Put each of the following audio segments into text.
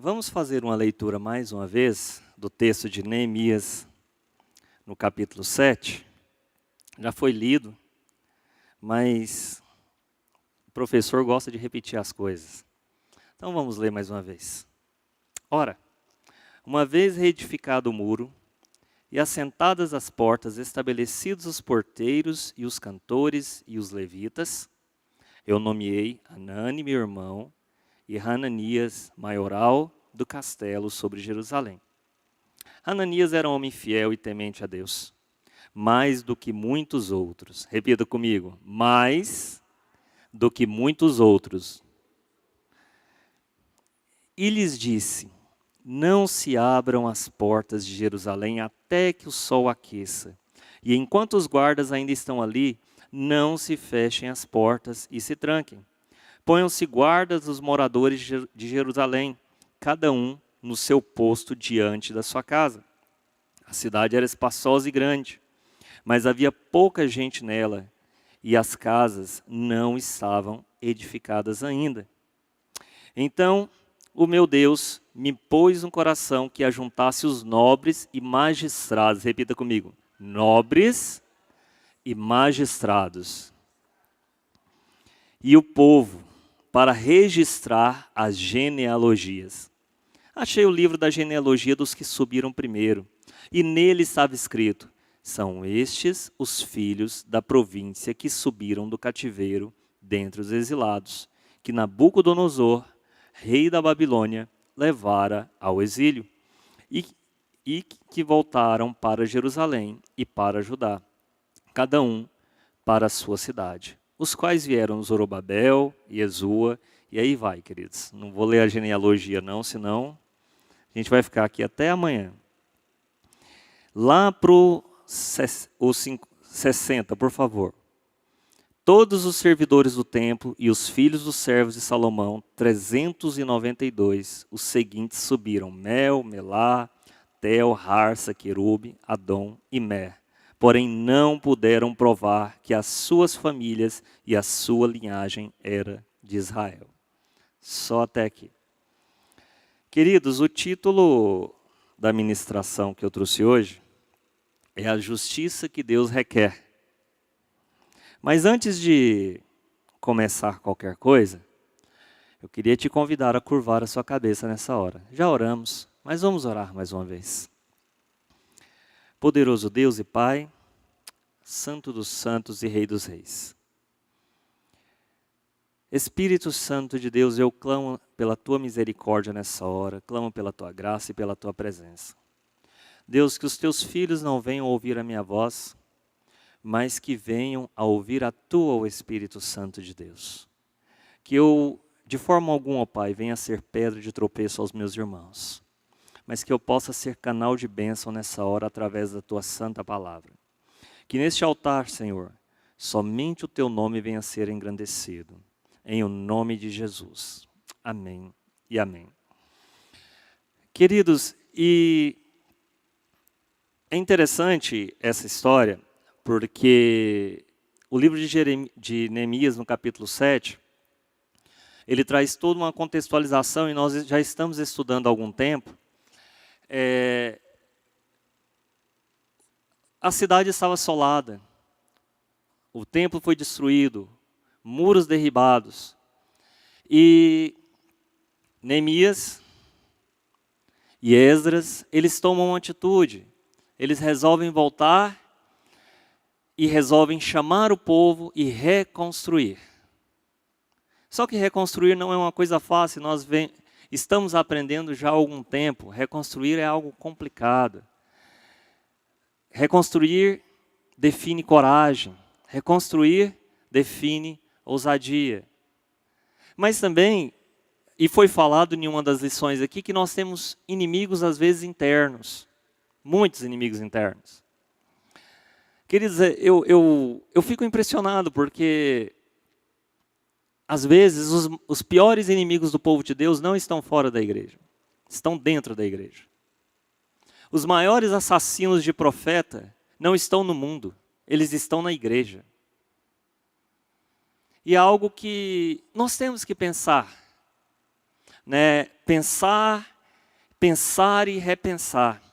Vamos fazer uma leitura mais uma vez do texto de Neemias, no capítulo 7. Já foi lido, mas o professor gosta de repetir as coisas. Então vamos ler mais uma vez. Ora, uma vez reedificado o muro, e assentadas as portas, estabelecidos os porteiros e os cantores e os levitas, eu nomeei Hanani, meu irmão, e Hananias, maioral do castelo sobre Jerusalém. Hananias era um homem fiel e temente a Deus, mais do que muitos outros. Repita comigo, mais do que muitos outros. E lhes disse, não se abram as portas de Jerusalém até que o sol aqueça. E enquanto os guardas ainda estão ali, não se fechem as portas e se tranquem. Ponham-se guardas os moradores de Jerusalém, cada um no seu posto diante da sua casa. A cidade era espaçosa e grande, mas havia pouca gente nela, e as casas não estavam edificadas ainda. Então, o meu Deus me pôs no coração que ajuntasse os nobres e magistrados. Repita comigo, nobres e magistrados. E o povo, para registrar as genealogias. Achei o livro da genealogia dos que subiram primeiro, e nele estava escrito, são estes os filhos da província que subiram do cativeiro dentre os exilados, que Nabucodonosor, rei da Babilônia, levara ao exílio, e que voltaram para Jerusalém e para Judá, cada um para a sua cidade. Os quais vieram Zorobabel, Iesua, e aí vai, queridos. Não vou ler a genealogia não, senão a gente vai ficar aqui até amanhã. Lá para o 60, por favor. Todos os servidores do templo e os filhos dos servos de Salomão, 392, os seguintes subiram, Mel, Melá, Tel, Harsa, Querube, Adom e Mer. Porém não puderam provar que as suas famílias e a sua linhagem era de Israel. Só até aqui. Queridos, o título da ministração que eu trouxe hoje é a justiça que Deus requer. Mas antes de começar qualquer coisa, eu queria te convidar a curvar a sua cabeça nessa hora. Já oramos, mas vamos orar mais uma vez. Poderoso Deus e Pai, Santo dos santos e Rei dos reis. Espírito Santo de Deus, eu clamo pela Tua misericórdia nessa hora, clamo pela Tua graça e pela Tua presença. Deus, que os Teus filhos não venham ouvir a minha voz, mas que venham a ouvir a Tua, o Espírito Santo de Deus. Que eu, de forma alguma, ó Pai, venha a ser pedra de tropeço aos meus irmãos, mas que eu possa ser canal de bênção nessa hora através da Tua santa palavra. Que neste altar, Senhor, somente o Teu nome venha a ser engrandecido. Em o nome de Jesus. Amém e amém. Queridos, e é interessante essa história, porque o livro de Neemias, no capítulo 7, ele traz toda uma contextualização, e nós já estamos estudando há algum tempo. A cidade estava assolada, o templo foi destruído, muros derribados, e Neemias e Esdras, eles tomam uma atitude, eles resolvem voltar e resolvem chamar o povo e reconstruir. Só que reconstruir não é uma coisa fácil, nós estamos aprendendo já há algum tempo, reconstruir é algo complicado. Reconstruir define coragem, reconstruir define ousadia. Mas também, e foi falado em uma das lições aqui, que nós temos inimigos às vezes internos, muitos inimigos internos. Queridos, eu fico impressionado porque às vezes os piores inimigos do povo de Deus não estão fora da igreja, estão dentro da igreja. Os maiores assassinos de profeta não estão no mundo, eles estão na igreja. E é algo que nós temos que pensar, né? Pensar pensar e repensar.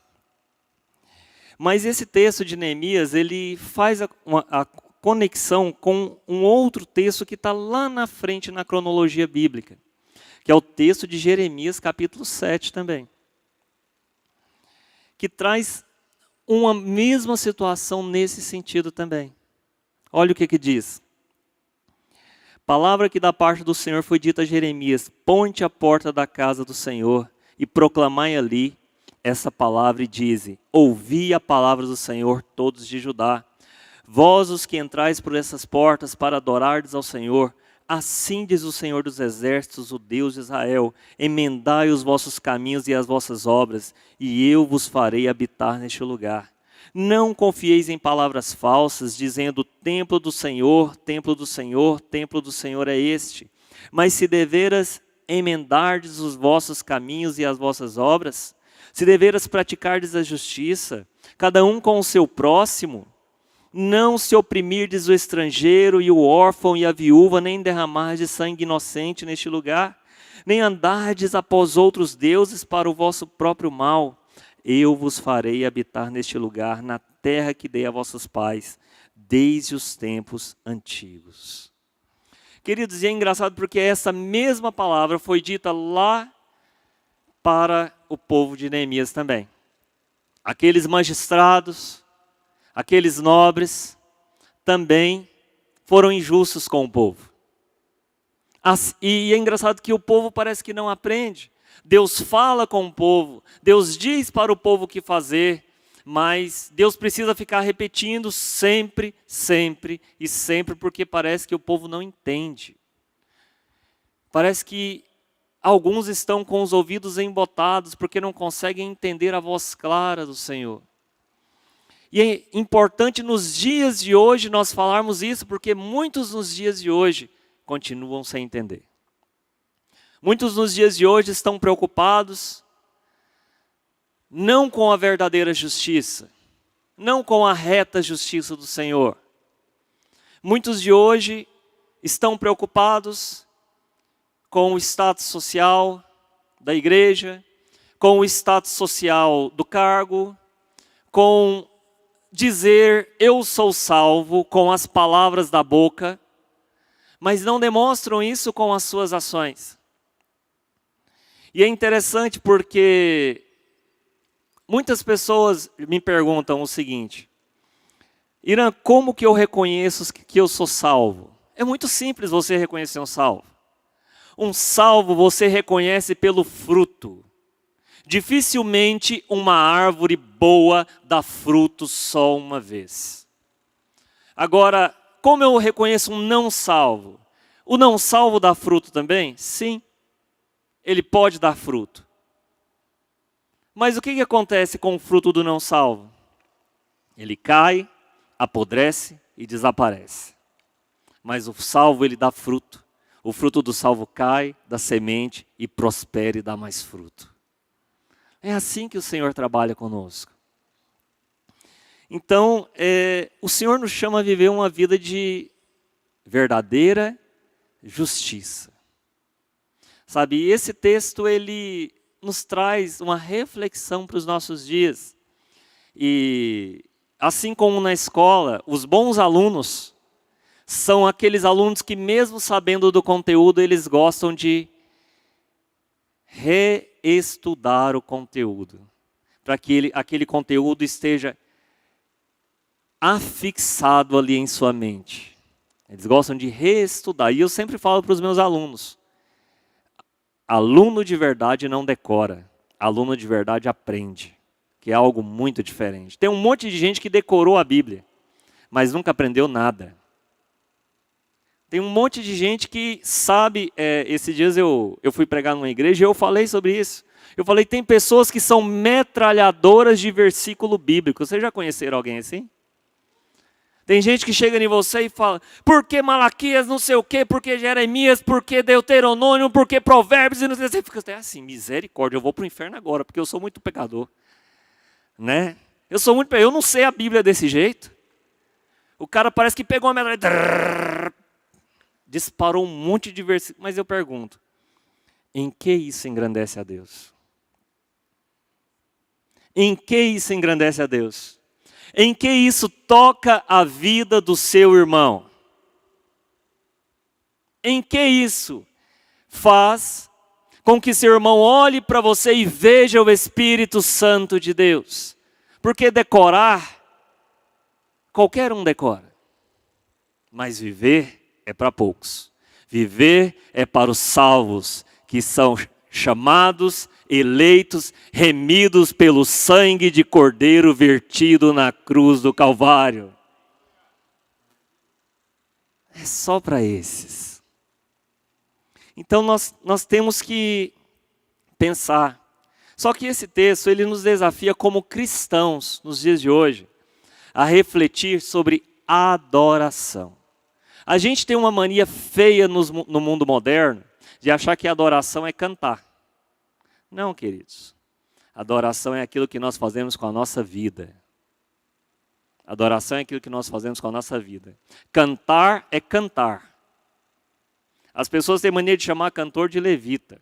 Mas esse texto de Neemias, ele faz a conexão com um outro texto que está lá na frente na cronologia bíblica, que é o texto de Jeremias, capítulo 7 também, que traz uma mesma situação nesse sentido também. Olha o que diz. Palavra que da parte do Senhor foi dita a Jeremias: ponte à porta da casa do Senhor e proclamai ali essa palavra e dize: ouvi a palavra do Senhor, todos de Judá. Vós os que entrais por essas portas para adorardes ao Senhor, assim diz o Senhor dos exércitos, o Deus de Israel: emendai os vossos caminhos e as vossas obras, e eu vos farei habitar neste lugar. Não confieis em palavras falsas, dizendo: templo do Senhor, templo do Senhor, templo do Senhor é este. Mas se deveras emendardes os vossos caminhos e as vossas obras, se deveras praticardes a justiça, cada um com o seu próximo, não se oprimirdes o estrangeiro e o órfão e a viúva, nem derramardes sangue inocente neste lugar, nem andardes após outros deuses para o vosso próprio mal, eu vos farei habitar neste lugar, na terra que dei a vossos pais, desde os tempos antigos. Queridos, e é engraçado porque essa mesma palavra foi dita lá para o povo de Neemias também. Aqueles magistrados, aqueles nobres, também foram injustos com o povo. E é engraçado que o povo parece que não aprende. Deus fala com o povo, Deus diz para o povo o que fazer, mas Deus precisa ficar repetindo sempre, sempre e sempre, porque parece que o povo não entende. Parece que alguns estão com os ouvidos embotados, porque não conseguem entender a voz clara do Senhor. E é importante nos dias de hoje nós falarmos isso, porque muitos nos dias de hoje continuam sem entender. Muitos nos dias de hoje estão preocupados não com a verdadeira justiça, não com a reta justiça do Senhor. Muitos de hoje estão preocupados com o status social da igreja, com o status social do cargo, com dizer eu sou salvo com as palavras da boca, mas não demonstram isso com as suas ações. E é interessante porque muitas pessoas me perguntam o seguinte: Irã, como que eu reconheço que eu sou salvo? É muito simples você reconhecer um salvo. Um salvo você reconhece pelo fruto. Dificilmente uma árvore boa dá fruto só uma vez. Agora, como eu reconheço um não salvo? O não salvo dá fruto também? Sim. Ele pode dar fruto. Mas o que acontece com o fruto do não salvo? Ele cai, apodrece e desaparece. Mas o salvo, ele dá fruto. O fruto do salvo cai, dá semente e prospera e dá mais fruto. É assim que o Senhor trabalha conosco. Então, o Senhor nos chama a viver uma vida de verdadeira justiça. Sabe, e esse texto, ele nos traz uma reflexão para os nossos dias. E assim como na escola, os bons alunos são aqueles alunos que mesmo sabendo do conteúdo, eles gostam de reestudar o conteúdo. Para que aquele conteúdo esteja afixado ali em sua mente. Eles gostam de reestudar. E eu sempre falo para os meus alunos: aluno de verdade não decora, aluno de verdade aprende, que é algo muito diferente. Tem um monte de gente que decorou a Bíblia, mas nunca aprendeu nada. Tem um monte de gente que sabe, esses dias eu fui pregar numa igreja e eu falei sobre isso. Eu falei, tem pessoas que são metralhadoras de versículo bíblico. Vocês já conheceram alguém assim? Tem gente que chega em você e fala, por que Malaquias não sei o quê, por que Jeremias, por que Deuteronômio, por que Provérbios, e não sei o quê. Você fica até assim, misericórdia, eu vou para o inferno agora, porque eu sou muito pecador. Né? Eu não sei a Bíblia desse jeito. O cara parece que pegou uma metralhadora, disparou um monte de versículos, mas eu pergunto, em que isso engrandece a Deus? Em que isso engrandece a Deus? Em que isso toca a vida do seu irmão? Em que isso faz com que seu irmão olhe para você e veja o Espírito Santo de Deus? Porque decorar, qualquer um decora. Mas viver é para poucos. Viver é para os salvos, que são chamados, eleitos, remidos pelo sangue de Cordeiro vertido na cruz do Calvário. É só para esses. Então nós temos que pensar. Só que esse texto, ele nos desafia como cristãos, nos dias de hoje, a refletir sobre adoração. A gente tem uma mania feia no mundo moderno, de achar que adoração é cantar. Não, queridos. Adoração é aquilo que nós fazemos com a nossa vida. Adoração é aquilo que nós fazemos com a nossa vida. Cantar é cantar. As pessoas têm mania de chamar cantor de levita.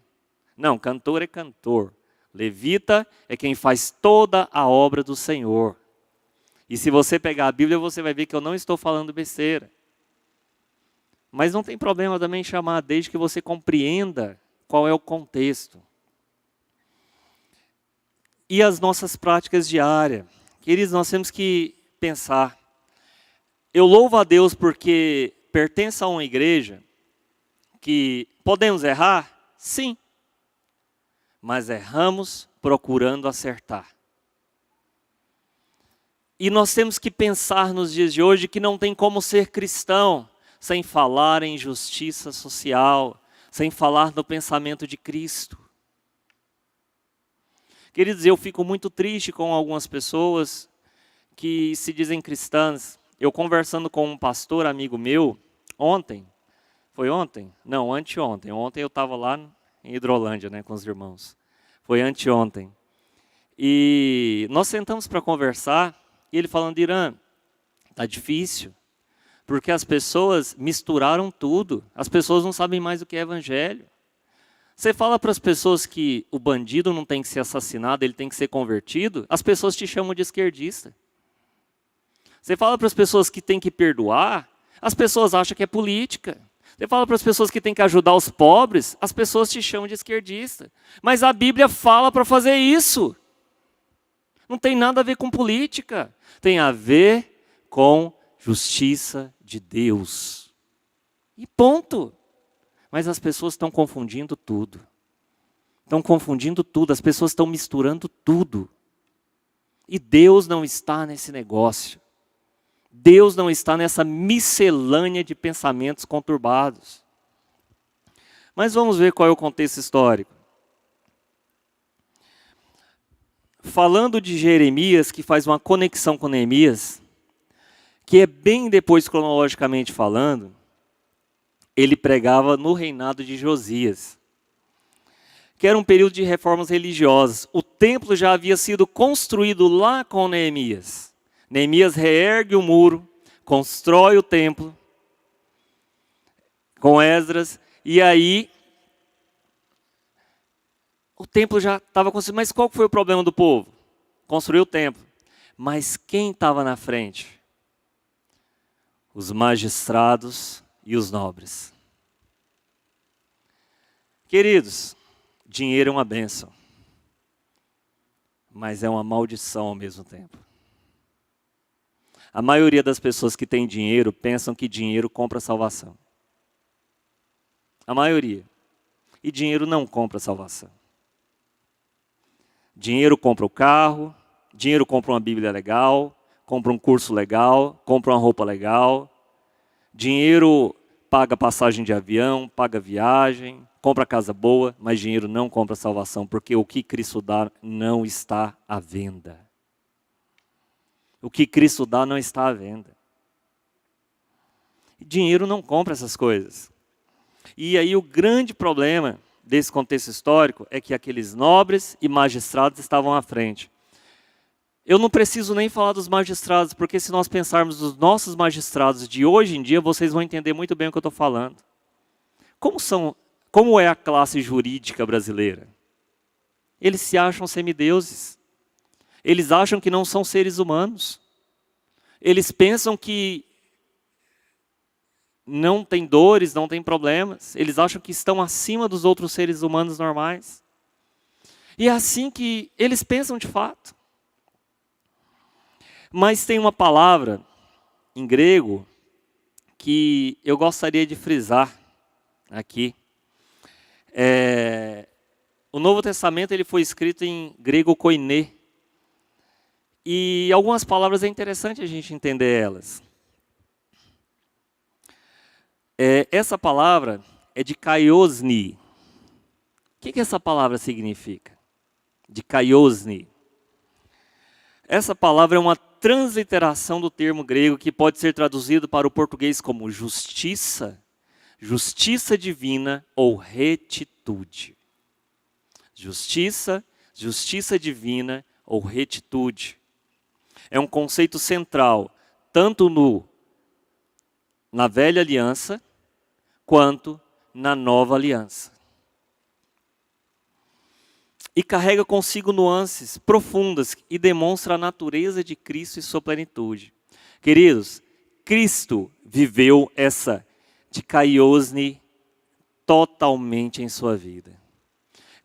Não, cantor é cantor. Levita é quem faz toda a obra do Senhor. E se você pegar a Bíblia, você vai ver que eu não estou falando besteira. Mas não tem problema também chamar, desde que você compreenda qual é o contexto. E as nossas práticas diárias. Queridos, nós temos que pensar. Eu louvo a Deus porque pertenço a uma igreja que podemos errar? Sim. Mas erramos procurando acertar. E nós temos que pensar nos dias de hoje que não tem como ser cristão sem falar em justiça social, sem falar no pensamento de Cristo. Queridos, eu fico muito triste com algumas pessoas que se dizem cristãs. Eu conversando com um pastor amigo meu, ontem, foi ontem? Não, anteontem. Ontem eu estava lá em Hidrolândia, com os irmãos. Foi anteontem. E nós sentamos para conversar, e ele falando, Irã, está difícil, porque as pessoas misturaram tudo. As pessoas não sabem mais o que é evangelho. Você fala para as pessoas que o bandido não tem que ser assassinado, ele tem que ser convertido, as pessoas te chamam de esquerdista. Você fala para as pessoas que tem que perdoar, as pessoas acham que é política. Você fala para as pessoas que tem que ajudar os pobres, as pessoas te chamam de esquerdista. Mas a Bíblia fala para fazer isso. Não tem nada a ver com política. Tem a ver com justiça de Deus. E ponto. Mas as pessoas estão confundindo tudo. Estão confundindo tudo. As pessoas estão misturando tudo. E Deus não está nesse negócio. Deus não está nessa miscelânea de pensamentos conturbados. Mas vamos ver qual é o contexto histórico. Falando de Jeremias, que faz uma conexão com Neemias, que é bem depois, cronologicamente falando, ele pregava no reinado de Josias, que era um período de reformas religiosas. O templo já havia sido construído lá com Neemias. Neemias reergue o muro, constrói o templo com Esdras, e aí o templo já estava construído. Mas qual foi o problema do povo? Construiu o templo. Mas quem estava na frente? Os magistrados e os nobres. Queridos, dinheiro é uma bênção, mas é uma maldição ao mesmo tempo. A maioria das pessoas que têm dinheiro pensam que dinheiro compra salvação. A maioria. E dinheiro não compra salvação. Dinheiro compra o carro, dinheiro compra uma Bíblia legal, compra um curso legal, compra uma roupa legal. Dinheiro paga passagem de avião, paga viagem, compra casa boa, mas dinheiro não compra salvação, porque o que Cristo dá não está à venda. O que Cristo dá não está à venda. Dinheiro não compra essas coisas. E aí o grande problema desse contexto histórico é que aqueles nobres e magistrados estavam à frente. Eu não preciso nem falar dos magistrados, porque se nós pensarmos nos nossos magistrados de hoje em dia, vocês vão entender muito bem o que eu estou falando. Como é a classe jurídica brasileira? Eles se acham semideuses. Eles acham que não são seres humanos. Eles pensam que não tem dores, não tem problemas. Eles acham que estão acima dos outros seres humanos normais. E é assim que eles pensam de fato. Mas tem uma palavra em grego que eu gostaria de frisar aqui. O Novo Testamento ele foi escrito em grego koiné. E algumas palavras é interessante a gente entender elas. Essa palavra é de kaiosni. O que essa palavra significa? De kaiosni. Essa palavra é uma transliteração do termo grego que pode ser traduzido para o português como justiça, justiça divina ou retitude. Justiça, justiça divina ou retitude. É um conceito central, tanto na velha aliança, quanto na nova aliança. E carrega consigo nuances profundas e demonstra a natureza de Cristo e sua plenitude. Queridos, Cristo viveu essa dikaiosne totalmente em sua vida.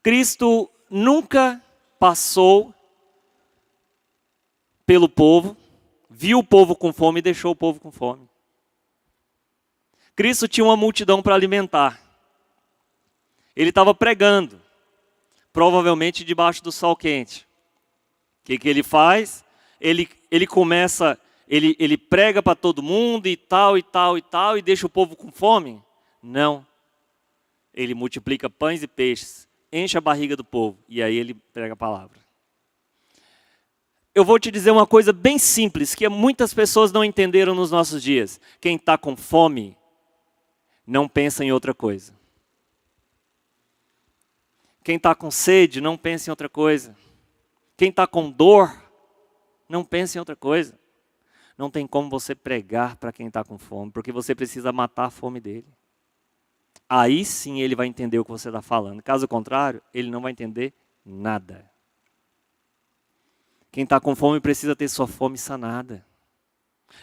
Cristo nunca passou pelo povo, viu o povo com fome e deixou o povo com fome. Cristo tinha uma multidão para alimentar. Ele estava pregando, provavelmente debaixo do sol quente. O que ele faz? Ele começa, ele prega para todo mundo e tal, e deixa o povo com fome? Não. Ele multiplica pães e peixes, enche a barriga do povo, e aí ele prega a palavra. Eu vou te dizer uma coisa bem simples, que muitas pessoas não entenderam nos nossos dias. Quem está com fome, não pensa em outra coisa. Quem está com sede, não pensa em outra coisa. Quem está com dor, não pensa em outra coisa. Não tem como você pregar para quem está com fome, porque você precisa matar a fome dele. Aí sim ele vai entender o que você está falando. Caso contrário, ele não vai entender nada. Quem está com fome precisa ter sua fome sanada.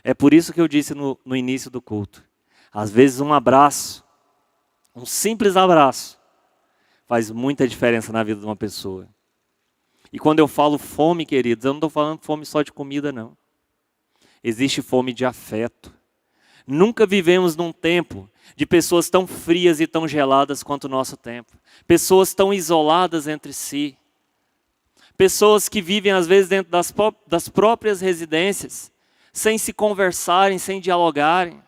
É por isso que eu disse no início do culto. Às vezes um abraço, um simples abraço, faz muita diferença na vida de uma pessoa. E quando eu falo fome, queridos, eu não estou falando fome só de comida, não. Existe fome de afeto. Nunca vivemos num tempo de pessoas tão frias e tão geladas quanto o nosso tempo. Pessoas tão isoladas entre si. Pessoas que vivem, às vezes, dentro das próprias residências, sem se conversarem, sem dialogarem.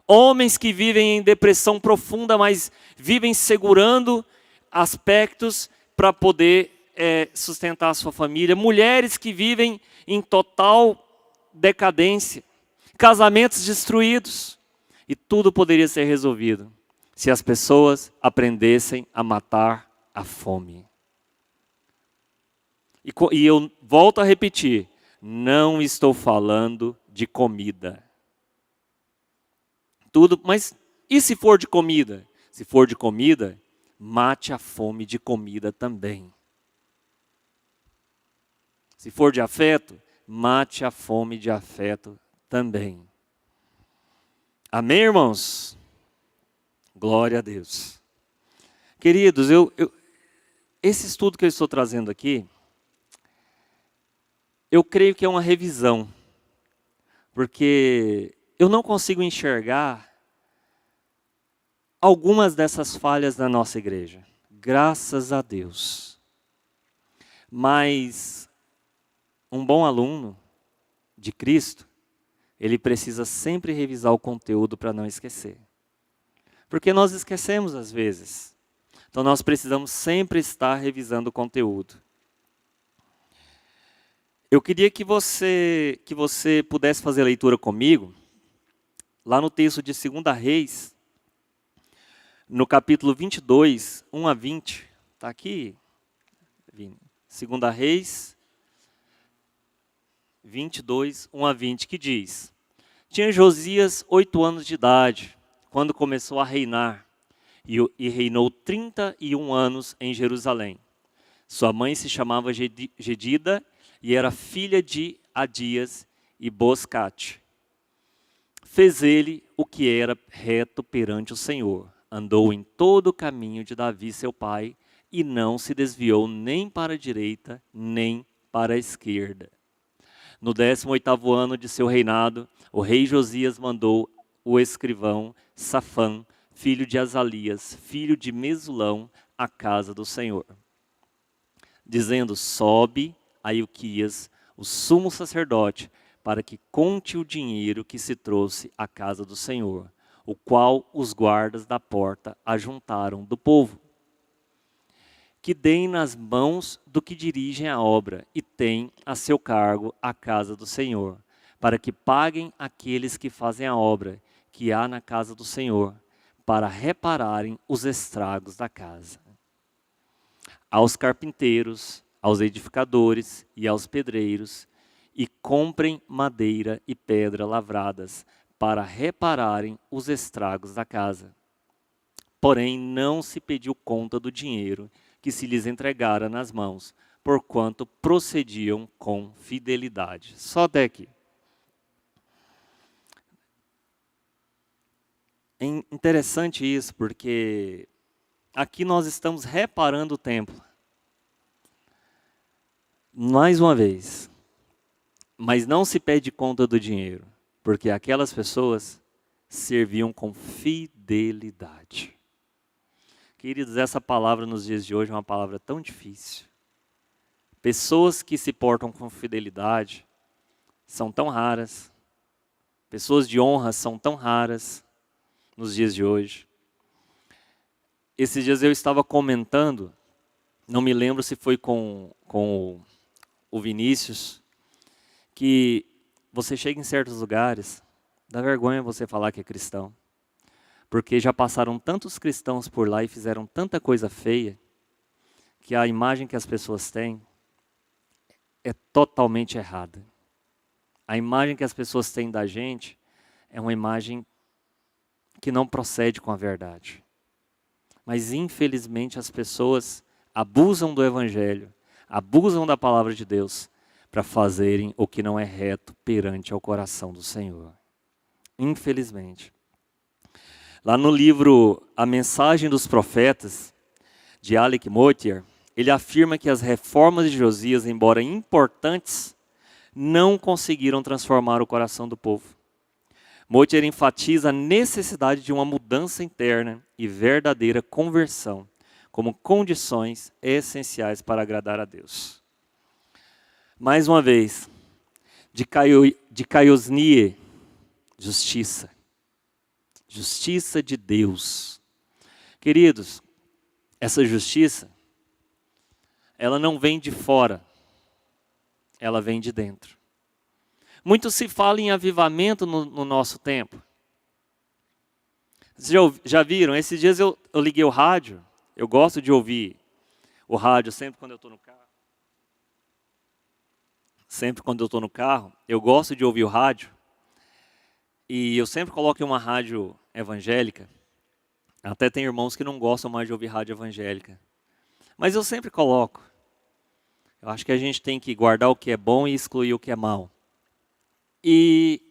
Homens que vivem em depressão profunda, mas vivem segurando aspectos para poder sustentar a sua família. Mulheres que vivem em total decadência. Casamentos destruídos. E tudo poderia ser resolvido se as pessoas aprendessem a matar a fome. E eu volto a repetir, não estou falando de comida. Mas e se for de comida? Se for de comida, mate a fome de comida também. Se for de afeto, mate a fome de afeto também. Amém, irmãos? Glória a Deus. Queridos, esse estudo que eu estou trazendo aqui, eu creio que é uma revisão, porque eu não consigo enxergar algumas dessas falhas na nossa igreja, graças a Deus. Mas um bom aluno de Cristo, ele precisa sempre revisar o conteúdo para não esquecer. Porque nós esquecemos às vezes. Então nós precisamos sempre estar revisando o conteúdo. Eu queria que você pudesse fazer a leitura comigo, lá no texto de 2 Reis, no capítulo 22, 1 a 20. Está aqui? 2 Reis 22, 1 a 20, que diz: Tinha Josias 8 anos de idade, quando começou a reinar, e reinou 31 anos em Jerusalém. Sua mãe se chamava Gedida, e era filha de Adias e Boscate. Fez ele o que era reto perante o Senhor. Andou em todo o caminho de Davi, seu pai, e não se desviou nem para a direita, nem para a esquerda. No 18º ano de seu reinado, o rei Josias mandou o escrivão Safã, filho de Azalias, filho de Mesulão, à casa do Senhor, dizendo: sobe a Ilquias, o sumo sacerdote, para que conte o dinheiro que se trouxe à casa do Senhor, o qual os guardas da porta ajuntaram do povo. Que deem nas mãos do que dirigem a obra e têm a seu cargo a casa do Senhor, para que paguem aqueles que fazem a obra que há na casa do Senhor, para repararem os estragos da casa. Aos carpinteiros, aos edificadores e aos pedreiros, e comprem madeira e pedra lavradas, para repararem os estragos da casa. Porém, não se pediu conta do dinheiro que se lhes entregara nas mãos, porquanto procediam com fidelidade. Só até aqui. É interessante isso, porque aqui nós estamos reparando o templo. Mais uma vez. Mas não se pede conta do dinheiro, porque aquelas pessoas serviam com fidelidade. Queridos, essa palavra nos dias de hoje é uma palavra tão difícil. Pessoas que se portam com fidelidade são tão raras. Pessoas de honra são tão raras nos dias de hoje. Esses dias eu estava comentando, não me lembro se foi com o Vinícius, que você chega em certos lugares, dá vergonha você falar que é cristão. Porque já passaram tantos cristãos por lá e fizeram tanta coisa feia, que a imagem que as pessoas têm é totalmente errada. A imagem que as pessoas têm da gente é uma imagem que não procede com a verdade. Mas infelizmente as pessoas abusam do evangelho, abusam da palavra de Deus para fazerem o que não é reto perante ao coração do Senhor. Infelizmente. Lá no livro A Mensagem dos Profetas, de Alec Motyer, ele afirma que as reformas de Josias, embora importantes, não conseguiram transformar o coração do povo. Motyer enfatiza a necessidade de uma mudança interna e verdadeira conversão como condições essenciais para agradar a Deus. Mais uma vez, de Caiosnie, justiça. Justiça de Deus. Queridos, essa justiça, ela não vem de fora, ela vem de dentro. Muito se fala em avivamento no nosso tempo. Vocês já viram? Esses dias eu liguei o rádio, eu gosto de ouvir o rádio sempre quando eu estou no carro. Sempre quando eu estou no carro, eu gosto de ouvir o rádio. E eu sempre coloco em uma rádio evangélica. Até tem irmãos que não gostam mais de ouvir rádio evangélica. Mas eu sempre coloco. Eu acho que a gente tem que guardar o que é bom e excluir o que é mal. E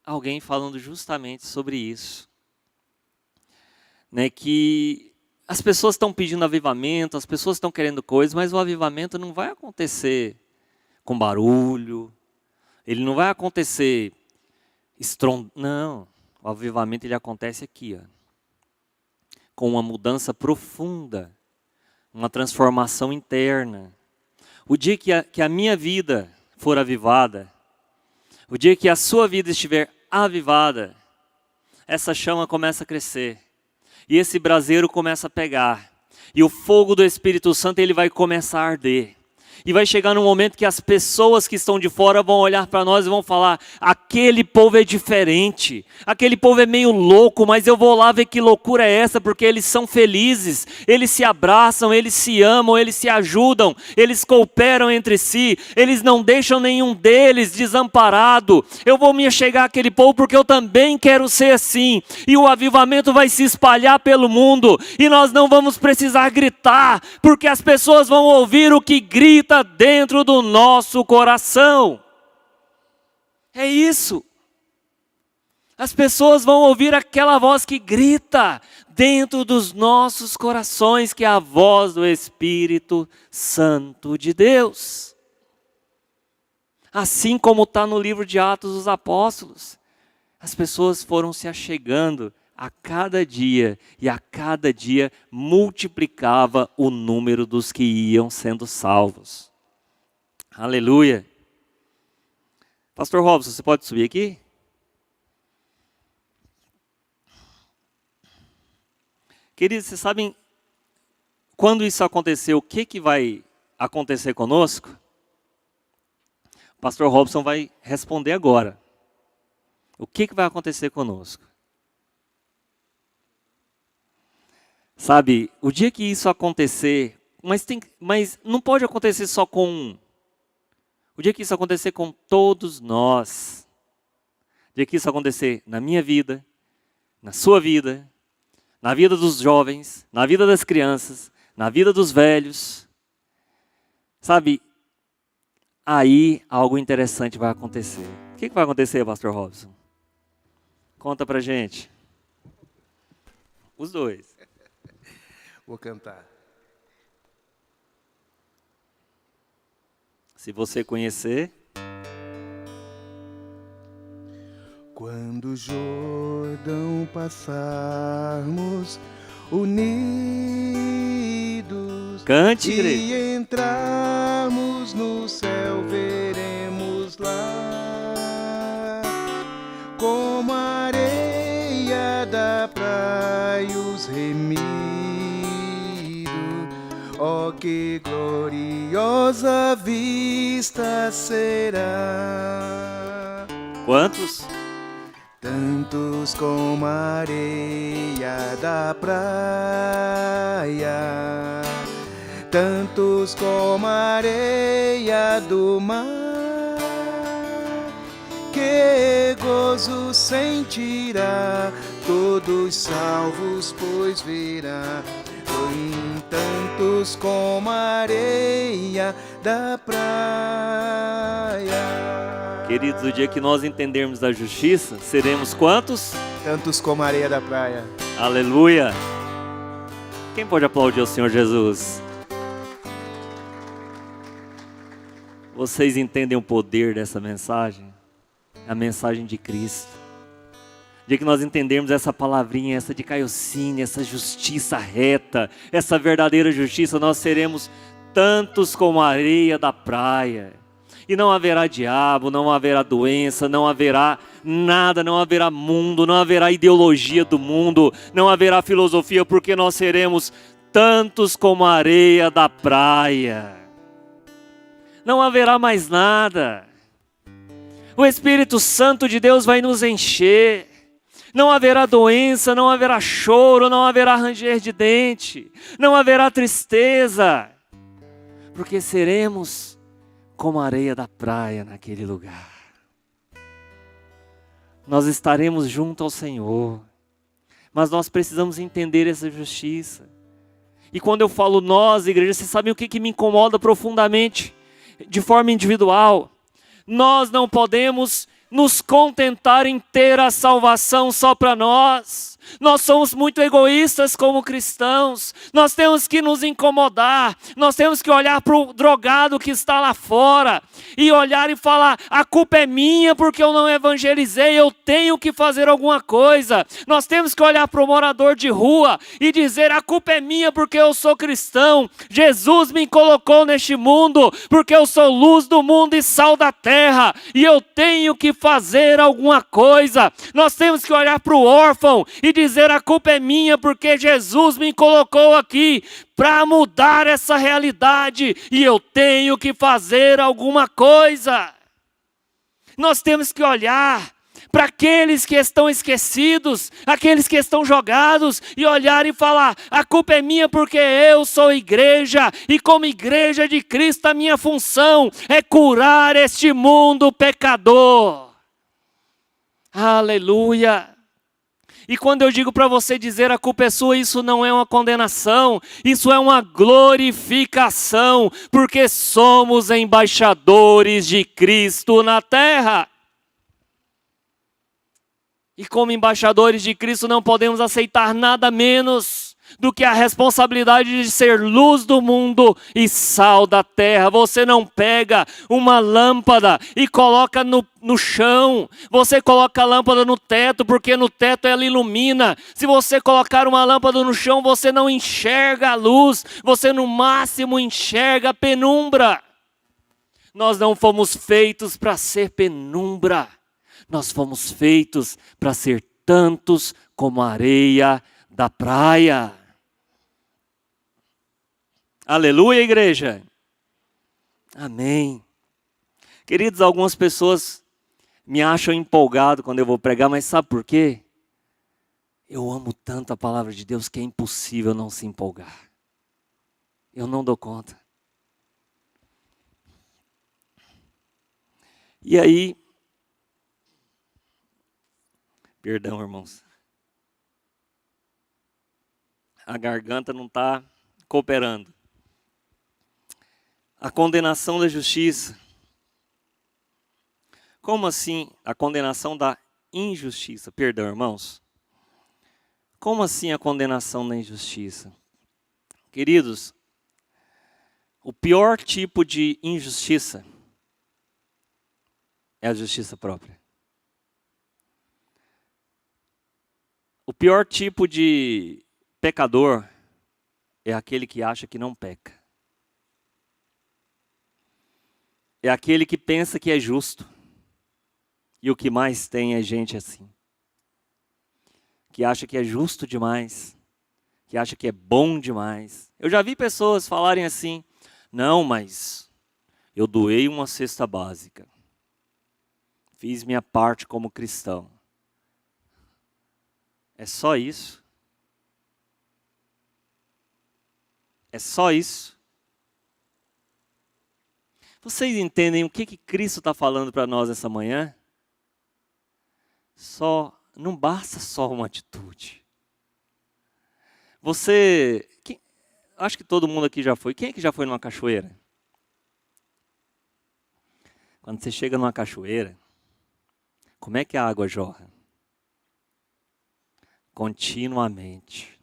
alguém falando justamente sobre isso. Né, que as pessoas estão pedindo avivamento, as pessoas estão querendo coisas, mas o avivamento não vai acontecer com barulho. Ele não vai acontecer não, o avivamento ele acontece aqui, ó, com uma mudança profunda, uma transformação interna. O dia que a minha vida for avivada, o dia que a sua vida estiver avivada, essa chama começa a crescer, e esse braseiro começa a pegar, e o fogo do Espírito Santo ele vai começar a arder. E vai chegar num momento que as pessoas que estão de fora vão olhar para nós e vão falar: aquele povo é diferente, aquele povo é meio louco, mas eu vou lá ver que loucura é essa, porque eles são felizes, eles se abraçam, eles se amam, eles se ajudam, eles cooperam entre si, eles não deixam nenhum deles desamparado. Eu vou me achegar àquele povo porque eu também quero ser assim. E o avivamento vai se espalhar pelo mundo, e nós não vamos precisar gritar, porque as pessoas vão ouvir o que grita dentro do nosso coração. É isso. As pessoas vão ouvir aquela voz que grita dentro dos nossos corações, que é a voz do Espírito Santo de Deus. Assim como está no livro de Atos dos Apóstolos, as pessoas foram se achegando a cada dia, e a cada dia multiplicava o número dos que iam sendo salvos. Aleluia. Pastor Robson, você pode subir aqui? Queridos, vocês sabem quando isso acontecer, o que vai acontecer conosco? O pastor Robson vai responder agora. O que vai acontecer conosco? Sabe, o dia que isso acontecer, mas não pode acontecer só com um. O dia que isso acontecer com todos nós. O dia que isso acontecer na minha vida, na sua vida, na vida dos jovens, na vida das crianças, na vida dos velhos. Sabe, aí algo interessante vai acontecer. O que vai acontecer, pastor Robson? Conta pra gente. Os dois. Vou cantar. Se você conhecer. Quando o Jordão passarmos unidos, Cante, e igreja. entrarmos no céu, veremos lá como a areia da praia os remidos. Oh, que gloriosa vista será! Quantos? Tantos como a areia da praia, tantos como a areia do mar, que gozo sentirá, todos salvos, pois verá. Em tantos como a areia da praia. Queridos, o dia que nós entendermos da justiça, seremos quantos? Tantos como a areia da praia. Aleluia! Quem pode aplaudir ao Senhor Jesus? Vocês entendem o poder dessa mensagem? A mensagem de Cristo. O dia que nós entendermos essa palavrinha, essa de Caiocine, essa justiça reta, essa verdadeira justiça, nós seremos tantos como a areia da praia. E não haverá diabo, não haverá doença, não haverá nada, não haverá mundo, não haverá ideologia do mundo, não haverá filosofia, porque nós seremos tantos como a areia da praia. Não haverá mais nada. O Espírito Santo de Deus vai nos encher. Não haverá doença, não haverá choro, não haverá ranger de dente, não haverá tristeza, porque seremos como a areia da praia naquele lugar. Nós estaremos junto ao Senhor, mas nós precisamos entender essa justiça. E quando eu falo nós, igreja, vocês sabem o que me incomoda profundamente, de forma individual? Nós não podemos nos contentar em ter a salvação só para nós. Nós somos muito egoístas como cristãos. Nós temos que nos incomodar. Nós temos que olhar para o drogado que está lá fora e olhar e falar: a culpa é minha porque eu não evangelizei, eu tenho que fazer alguma coisa. Nós temos que olhar para o morador de rua e dizer: a culpa é minha porque eu sou cristão. Jesus me colocou neste mundo porque eu sou luz do mundo e sal da terra, e eu tenho que fazer alguma coisa. Nós temos que olhar para o órfão e dizer a culpa é minha porque Jesus me colocou aqui para mudar essa realidade e eu tenho que fazer alguma coisa. Nós temos que olhar para aqueles que estão esquecidos, aqueles que estão jogados, e olhar e falar, a culpa é minha porque eu sou igreja, e como igreja de Cristo a minha função é curar este mundo pecador. Aleluia! E quando eu digo para você dizer a culpa é sua, isso não é uma condenação, isso é uma glorificação, porque somos embaixadores de Cristo na terra. E como embaixadores de Cristo não podemos aceitar nada menos do que a responsabilidade de ser luz do mundo e sal da terra. Você não pega uma lâmpada e coloca no chão. Você coloca a lâmpada no teto, porque no teto ela ilumina. Se você colocar uma lâmpada no chão, você não enxerga a luz. Você no máximo enxerga a penumbra. Nós não fomos feitos para ser penumbra. Nós fomos feitos para ser tantos como a areia da praia. Aleluia, igreja. Amém. Queridos, algumas pessoas me acham empolgado quando eu vou pregar, mas sabe por quê? Eu amo tanto a palavra de Deus que é impossível não se empolgar. Eu não dou conta. E aí, perdão, irmãos. A garganta não está cooperando. A condenação da justiça. Como assim a condenação da injustiça? Perdão, irmãos. Como assim a condenação da injustiça? Queridos, o pior tipo de injustiça é a justiça própria. O pior tipo de pecador é aquele que acha que não peca. É aquele que pensa que é justo. E o que mais tem é gente assim. Que acha que é justo demais. Que acha que é bom demais. Eu já vi pessoas falarem assim, não, mas eu doei uma cesta básica. Fiz minha parte como cristão. É só isso? É só isso? Vocês entendem o que Cristo está falando para nós essa manhã? Não basta só uma atitude. Acho que todo mundo aqui já foi. Quem é que já foi numa cachoeira? Quando você chega numa cachoeira, como é que a água jorra? Continuamente.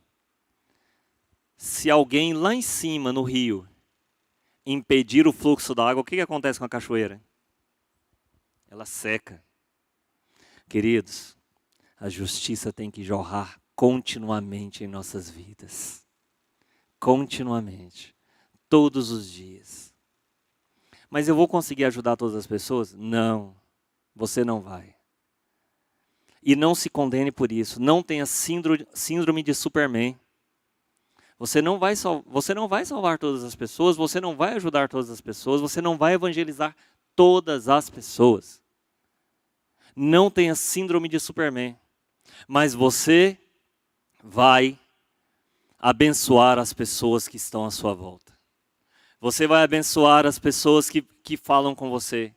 Se alguém lá em cima, no rio, impedir o fluxo da água, o que acontece com a cachoeira? Ela seca. Queridos, a justiça tem que jorrar continuamente em nossas vidas. Continuamente. Todos os dias. Mas eu vou conseguir ajudar todas as pessoas? Não. Você não vai. E não se condene por isso. Não tenha síndrome de Superman. Você não vai salvar todas as pessoas, você não vai ajudar todas as pessoas, você não vai evangelizar todas as pessoas. Não tenha síndrome de Superman. Mas você vai abençoar as pessoas que estão à sua volta. Você vai abençoar as pessoas que falam com você.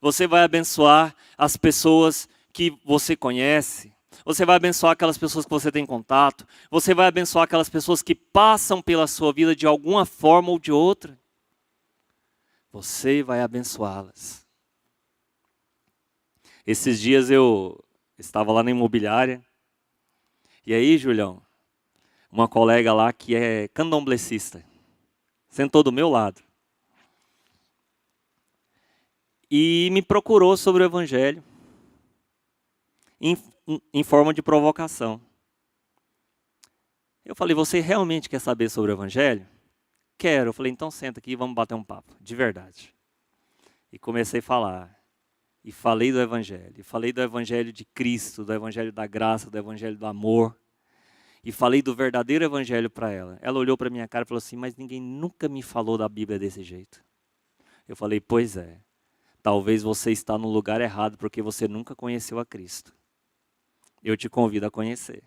Você vai abençoar as pessoas que você conhece. Você vai abençoar aquelas pessoas que você tem contato. Você vai abençoar aquelas pessoas que passam pela sua vida de alguma forma ou de outra. Você vai abençoá-las. Esses dias eu estava lá na imobiliária. E aí, Julião, uma colega lá que é candomblessista, sentou do meu lado. E me procurou sobre o evangelho. Em forma de provocação. Eu falei, você realmente quer saber sobre o evangelho? Quero. Eu falei, então senta aqui e vamos bater um papo, de verdade. E comecei a falar. E falei do evangelho. E falei do evangelho de Cristo, do evangelho da graça, do evangelho do amor. e falei do verdadeiro evangelho para ela. Ela olhou para minha cara e falou assim, mas ninguém nunca me falou da Bíblia desse jeito. Eu falei, pois é, talvez você está no lugar errado porque você nunca conheceu a Cristo. Eu te convido a conhecer.